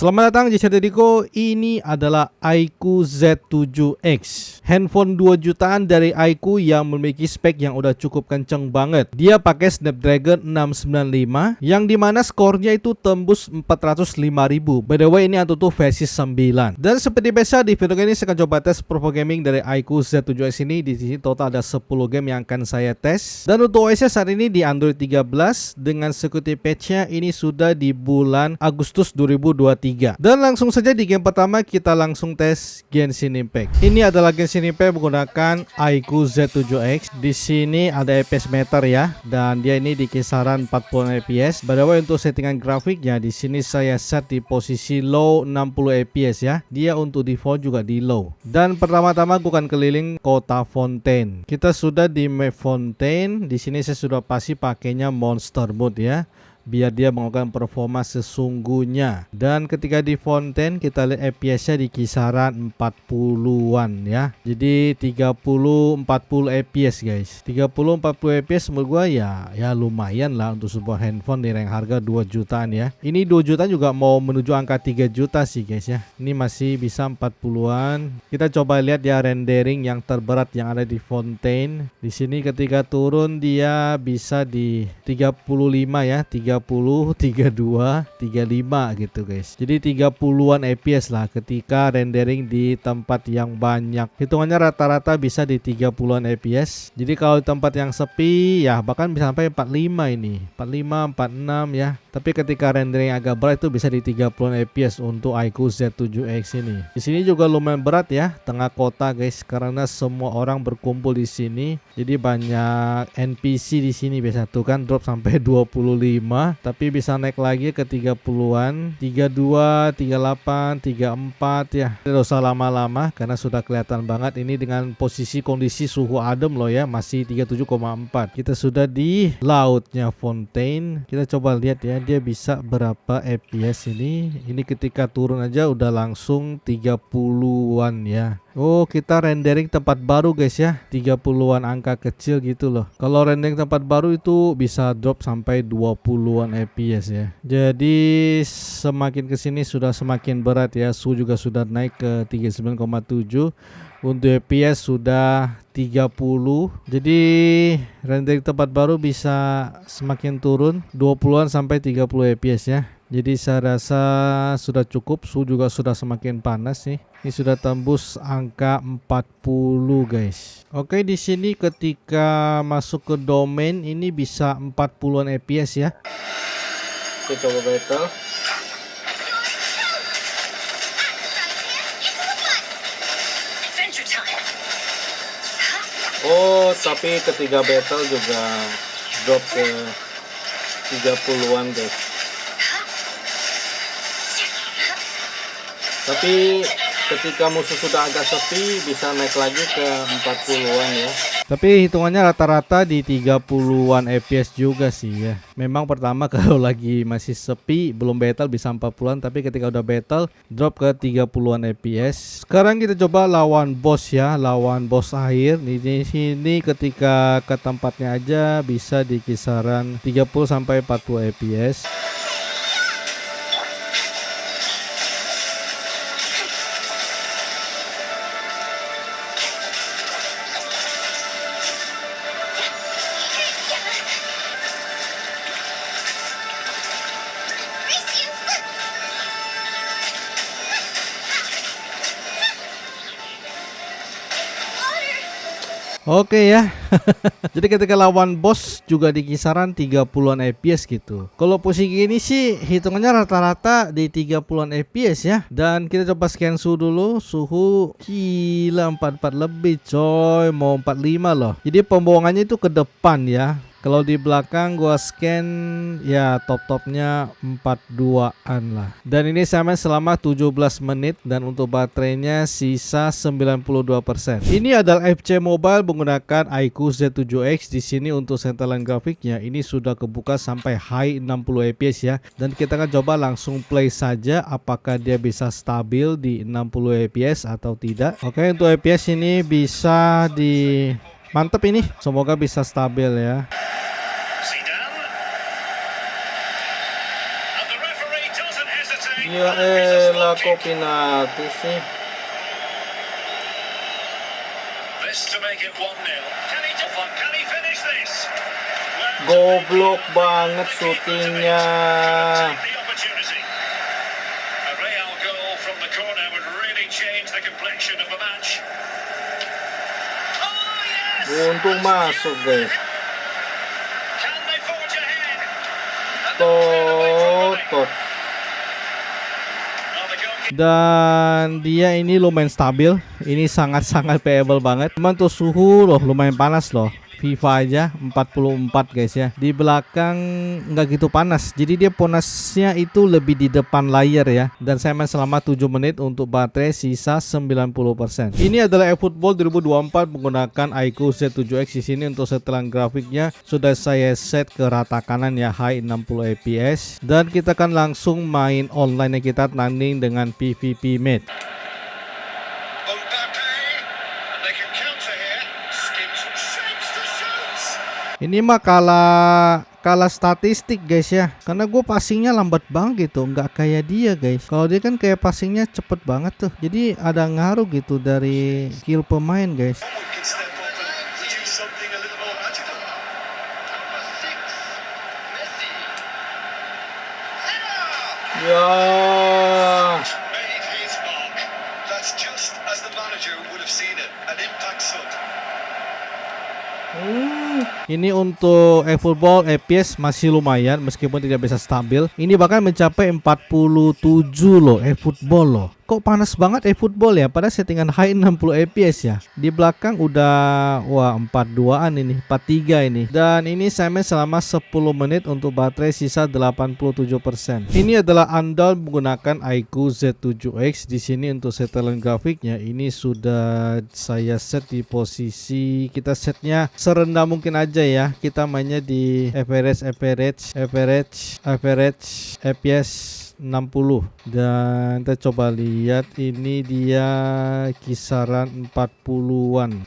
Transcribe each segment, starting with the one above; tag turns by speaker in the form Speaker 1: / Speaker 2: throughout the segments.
Speaker 1: Selamat datang di channel Dediko. Ini adalah iQOO Z7X, handphone 2 jutaan dari iQOO yang memiliki spek yang udah cukup kenceng banget. Dia pakai Snapdragon 695 yang dimana skornya itu tembus 405.000. By the way, ini AnTuTu versi 9. Dan seperti biasa di video ini saya akan coba tes performa gaming dari iQOO Z7X ini. Di sini total ada 10 game yang akan saya tes. Dan untuk OS-nya saat ini di Android 13 dengan security patch-nya ini sudah di bulan Agustus 2023. Dan langsung saja di game pertama kita langsung tes Genshin Impact. Ini adalah Genshin Impact menggunakan iQOO Z7X. Di sini ada FPS meter ya, dan dia ini di kisaran 40 fps. By the way, untuk settingan grafiknya di sini saya set di posisi low 60 fps ya. Dia untuk default juga di low. Dan pertama-tama gue akan keliling kota Fontaine. Kita sudah di map Fontaine. Di sini saya sudah pasti pakainya monster mode ya, biar dia melakukan performa sesungguhnya. Dan ketika di Fontaine kita lihat FPS nya di kisaran 40-an ya. Jadi 30-40 FPS guys. 30-40 FPS menurut gua ya lumayan lah untuk sebuah handphone di rank harga 2 jutaan ya. Ini 2 jutaan juga mau menuju angka 3 juta sih guys ya. Ini masih bisa 40-an. Kita coba lihat ya rendering yang terberat yang ada di Fontaine. Di sini ketika turun dia bisa di 35 ya, 30, 32, 35 gitu guys. Jadi 30-an fps lah ketika rendering di tempat yang banyak. Hitungannya rata-rata bisa di 30-an fps. Jadi kalau di tempat yang sepi ya bahkan bisa sampai 45 ini. 45, 46 ya. Tapi ketika rendering agak berat itu bisa di 30-an fps untuk iQOO Z7X ini. Di sini juga lumayan berat ya, tengah kota guys, karena semua orang berkumpul di sini. Jadi banyak NPC di sini biasa tuh kan drop sampai 25. Tapi bisa naik lagi ke 30-an, 32, 38, 34 ya. Tidak usah lama-lama karena sudah kelihatan banget ini dengan posisi kondisi suhu adem loh ya, masih 37,4. Kita sudah di lautnya Fontaine. Kita coba lihat ya dia bisa berapa fps ini. Ini ketika turun aja udah langsung 30-an ya. Oh, kita rendering tempat baru guys ya, 30-an angka kecil gitu loh. Kalau rendering tempat baru itu bisa drop sampai 20-an fps ya. Jadi semakin kesini sudah semakin berat ya. Suhu juga sudah naik ke 39,7. Untuk fps sudah 30. Jadi rendering tempat baru bisa semakin turun 20-an sampai 30 fps ya. Jadi saya rasa sudah cukup. Suhu juga sudah semakin panas nih. Ini sudah tembus angka 40 guys. Oke, di sini ketika masuk ke domain ini bisa 40-an fps ya. Kita coba battle. Oh, tapi ketika battle juga drop ke 30-an guys. Tapi ketika musuh sudah agak sepi bisa naik lagi ke 40-an ya. Tapi hitungannya rata-rata di 30-an fps juga sih ya. Memang pertama kalau lagi masih sepi belum battle bisa 40-an, tapi ketika udah battle drop ke 30-an fps. Sekarang kita coba lawan boss ya, lawan boss air. Di sini ketika ke tempatnya aja bisa di kisaran 30 sampai 40 fps. Oke ya. Jadi ketika lawan boss juga di kisaran 30-an fps gitu. Kalau posisi ini sih hitungannya rata-rata di 30-an fps ya. Dan kita coba scan suhu dulu. Suhu gila 44 lebih coy, mau 45 loh. Jadi pembohongannya itu ke depan ya. Kalau di belakang gua scan ya top-topnya 42-an lah. Dan ini saya main selama 17 menit dan untuk baterainya sisa 92%. Ini adalah FC Mobile menggunakan iQOO Z7X. Di sini untuk setelan grafiknya ini sudah kebuka sampai high 60 fps ya. Dan kita akan coba langsung play saja apakah dia bisa stabil di 60 fps atau tidak. Oke, untuk fps ini bisa di mantep ini. Semoga bisa stabil ya. Ya elah, kok penalti sih. Goblok banget syutingnya. Untung masuk guys. Tot. Dan dia ini lumayan stabil. Ini sangat-sangat playable banget. Cuman tuh suhu loh lumayan panas loh. FIFA aja 44 guys ya. Di belakang nggak gitu panas. Jadi dia panasnya itu lebih di depan layar ya. Dan saya main selama 7 menit untuk baterai sisa 90%. Ini adalah eFootball 2024 menggunakan iQOO Z7X. Di sini untuk setelan grafiknya sudah saya set ke rata kanan ya, high 60 fps. Dan kita akan langsung main online, kita tanding dengan PvP mate. Ini mah kalah statistik guys ya, karena gue passingnya lambat banget gitu, nggak kayak dia guys. Kalau dia kan kayak passingnya cepet banget tuh, jadi ada ngaruh gitu dari skill pemain guys. Ya. Ini untuk eFootball FPS masih lumayan meskipun tidak bisa stabil. Ini bahkan mencapai 47 loh eFootball loh. Kok panas banget eFootball ya, pada settingan high 60 fps ya. Di belakang udah 42an ini, 43 ini. Dan ini saya main selama 10 menit untuk baterai sisa 87%. Ini adalah andal menggunakan iQOO Z7X. Di sini untuk setelan grafiknya ini sudah saya set di posisi, kita setnya serendah mungkin aja ya. Kita mainnya di average FPS 60. Dan kita coba lihat, ini dia kisaran 40-an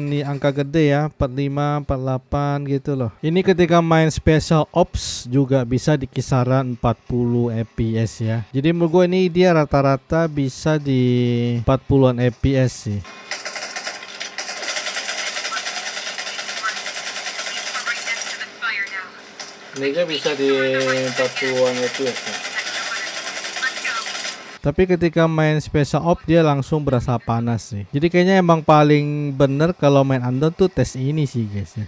Speaker 1: nih, angka gede ya, 45 48 gitu loh. Ini ketika main special ops juga bisa di kisaran 40 fps ya. Jadi menurut gue ini dia rata-rata bisa di 40-an fps sih. Ini aja bisa di 40-an fps ya. Tapi ketika main special op dia langsung berasa panas sih. Jadi kayaknya emang paling bener kalau main andal tuh tes ini sih guys ya.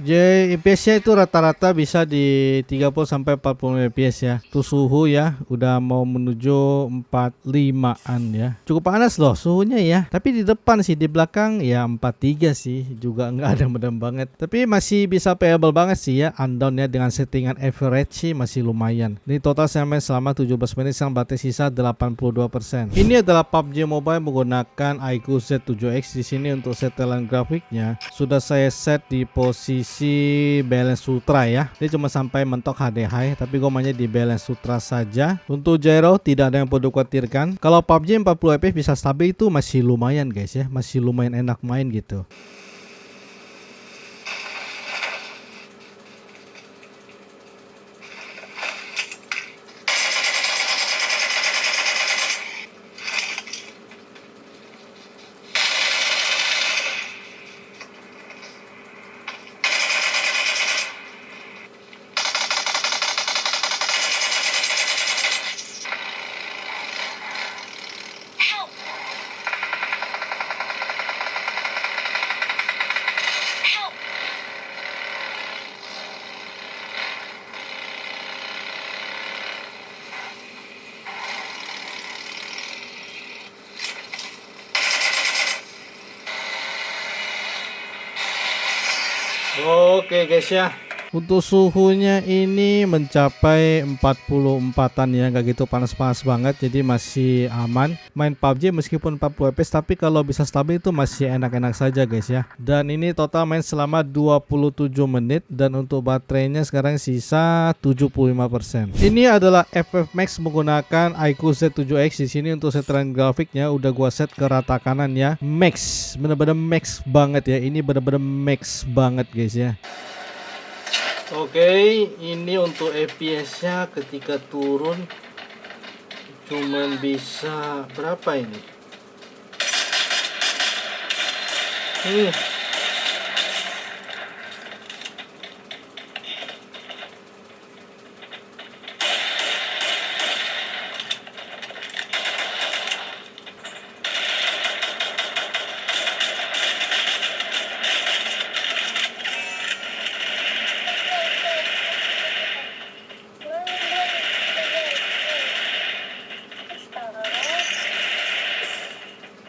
Speaker 1: Jadi fps-nya itu rata-rata bisa di 30 sampai 40 fps ya. Tuh suhu ya udah mau menuju 45-an ya. Cukup panas loh suhunya ya. Tapi di depan sih, di belakang ya 43 sih, juga nggak ada medam banget. Tapi masih bisa playable banget sih ya. Undown ya, dengan settingan average sih masih lumayan. Ini total saya main selama 17 menit yang baterai sisa 82%. Ini adalah PUBG Mobile menggunakan iQOO Z7X. Di sini untuk setelan grafiknya sudah saya set di posisi balance ultra ya. Dia cuma sampai mentok HD high, tapi gue mainnya di balance ultra saja. Untuk gyro tidak ada yang perlu khawatirkan. Kalau PUBG 40 fps bisa stabil itu masih lumayan guys ya, masih lumayan enak main gitu. Oke guys ya, Untuk suhunya ini mencapai 44-an ya, nggak gitu panas-panas banget, jadi masih aman. Main PUBG meskipun 40 fps, tapi kalau bisa stabil itu masih enak-enak saja guys ya. Dan ini total main selama 27 menit, dan untuk baterainya sekarang sisa 75%. Ini adalah FF Max menggunakan iQOO Z7X. Di sini untuk setelan grafiknya udah gua set ke rata kanan ya. Max, bener-bener max banget ya. Ini bener-bener max banget guys ya. Oke, ini untuk FPS-nya ketika turun cuman bisa berapa ini?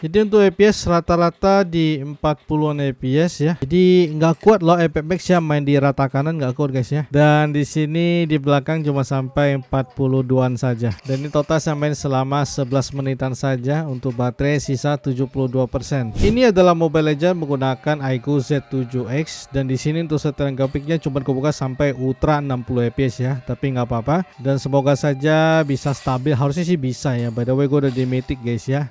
Speaker 1: Jadi untuk FPS rata-rata di 40-an FPS ya. Jadi nggak kuat loh FF Max ya, main di rata kanan nggak kuat guys ya. Dan di sini di belakang cuma sampai 42-an saja. Dan ini total saya main selama 11 menitan saja. Untuk baterai sisa 72%. Ini adalah Mobile Legends menggunakan iQOO Z7X, dan di sini untuk setelan grafiknya cuma kebuka sampai Ultra 60 fps ya. Tapi nggak apa-apa. Dan semoga saja bisa stabil. Harusnya sih bisa ya. By the way, gue udah di Mythic guys ya.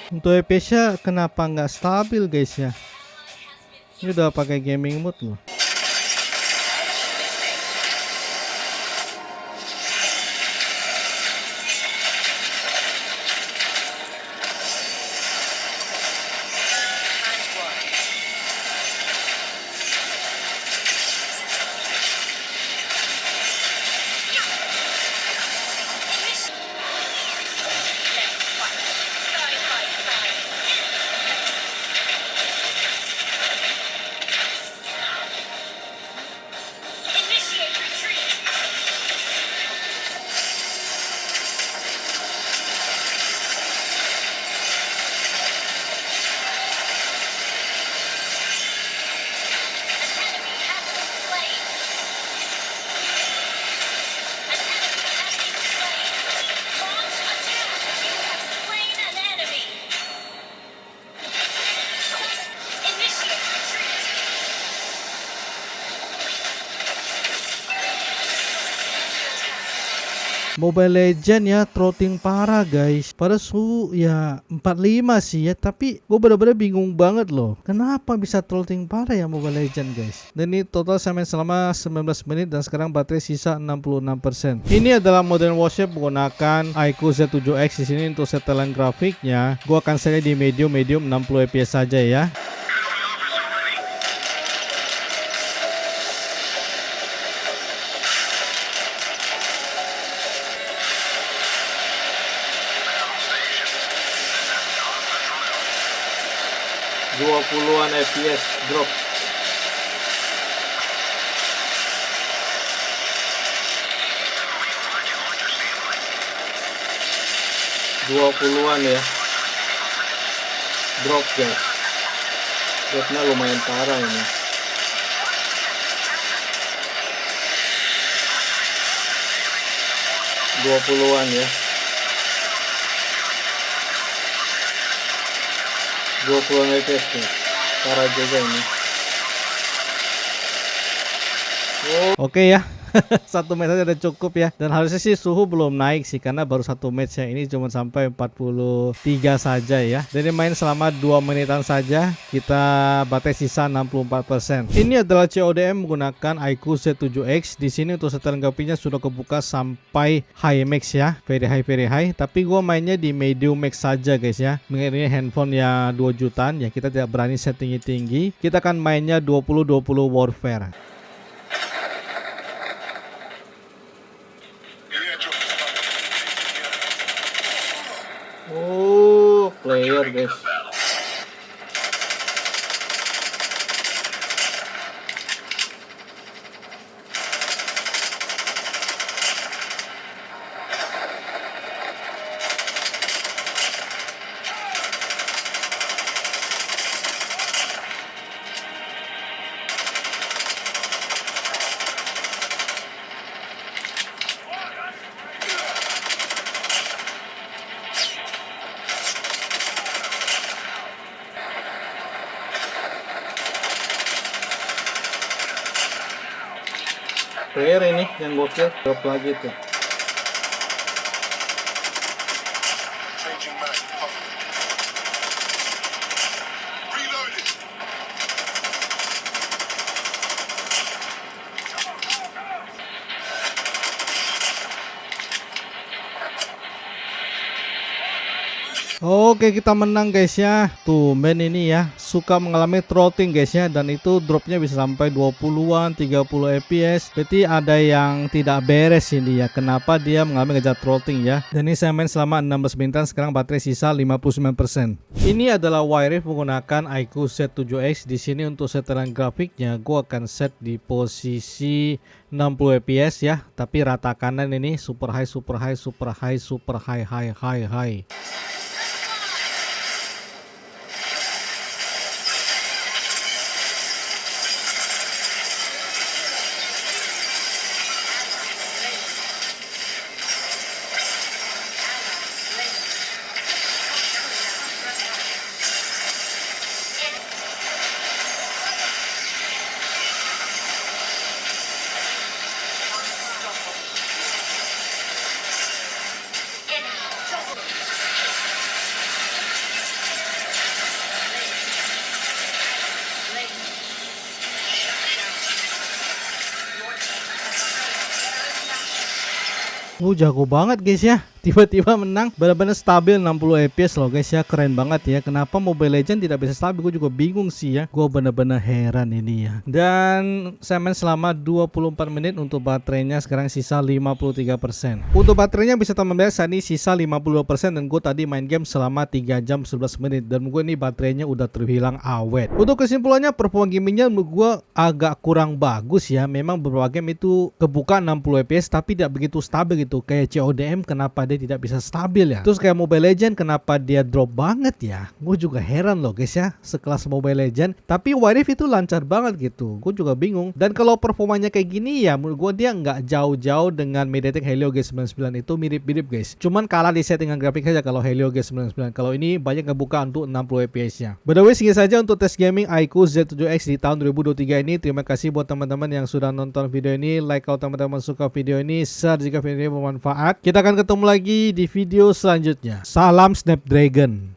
Speaker 1: Untuk FPS-nya kenapa nggak stabil guys ya? Ini udah pakai gaming mode loh. Mobile Legend ya throttling parah guys. Pada suhu ya 45 sih ya, tapi gue bener-bener bingung banget loh. Kenapa bisa throttling parah ya Mobile Legend guys. Dan ini total saya main selama 19 menit dan sekarang baterai sisa 66%. Ini adalah Modern Warfare menggunakan iQOO Z7X. Di sini untuk setelan grafiknya gue akan set di medium 60 fps saja ya. Dua puluhan fps drop. Dua puluhan ya drop guys. Dropnya lumayan parah ini. Dua puluhan ya. 20 fps nih, parah juga ini. Oke ya. Satu match aja udah cukup ya. Dan harusnya sih suhu belum naik sih, karena baru satu match ya. Ini cuma sampai 43 saja ya. Jadi main selama 2 menitan saja. Kita baterai sisa 64%. Ini adalah CODM menggunakan iQOO Z7X. Di sini untuk setelan grafiknya sudah kebuka sampai high max ya. Very high. Tapi gua mainnya di medium max saja guys ya. Mengenai handphone ya 2 jutaan ya, kita tidak berani set tinggi-tinggi. Kita akan mainnya 20-20 warfare. Oh, player guys. Player ini yang gokil, drop lagi tuh.
Speaker 2: Changing mag. Reloading.
Speaker 1: Oke, kita menang guys ya. Tuh men ini ya suka mengalami throttling guys ya, dan itu dropnya bisa sampai 20-an 30 fps. Berarti ada yang tidak beres ini ya, kenapa dia mengalami gejala throttling ya. Dan ini saya main selama 16 menit, sekarang baterai sisa 59%. Ini adalah wiref menggunakan iQOO Z7X. Di sini untuk setelan grafiknya gua akan set di posisi 60 fps ya, tapi rata kanan ini super high super high super high super high high high high. Jago banget guys ya. Tiba-tiba menang, benar-benar stabil 60 fps loh guys ya, keren banget ya. Kenapa Mobile Legends tidak bisa stabil, gue juga bingung sih ya. Gue benar-benar heran ini ya. Dan saya main selama 24 menit, untuk baterainya sekarang sisa 53%. Untuk baterainya bisa teman biasa nih sisa 52%, dan gue tadi main game selama 3 jam 11 menit, dan gue nih baterainya udah terbilang awet. Untuk kesimpulannya, performa gamingnya menurut gue agak kurang bagus ya. Memang beberapa game itu kebuka 60 fps tapi tidak begitu stabil gitu. Kayak CODM kenapa dia tidak bisa stabil ya. Terus kayak Mobile Legend kenapa dia drop banget ya. Gue juga heran loh guys ya, sekelas Mobile Legend tapi wiref itu lancar banget gitu. Gue juga bingung. Dan kalau performanya kayak gini ya, menurut gue dia nggak jauh-jauh dengan MediaTek Helio G99. Itu mirip-mirip guys, cuman kalah di settingan grafik saja kalau Helio G99. Kalau ini banyak ngebuka untuk 60 fps nya. By the way, segini saja untuk tes gaming iQOO Z7X di tahun 2023 ini. Terima kasih buat teman-teman yang sudah nonton video ini. Like kalau teman-teman suka video ini, share jika video ini bermanfaat. Kita akan ketemu lagi di video selanjutnya. Salam Snapdragon.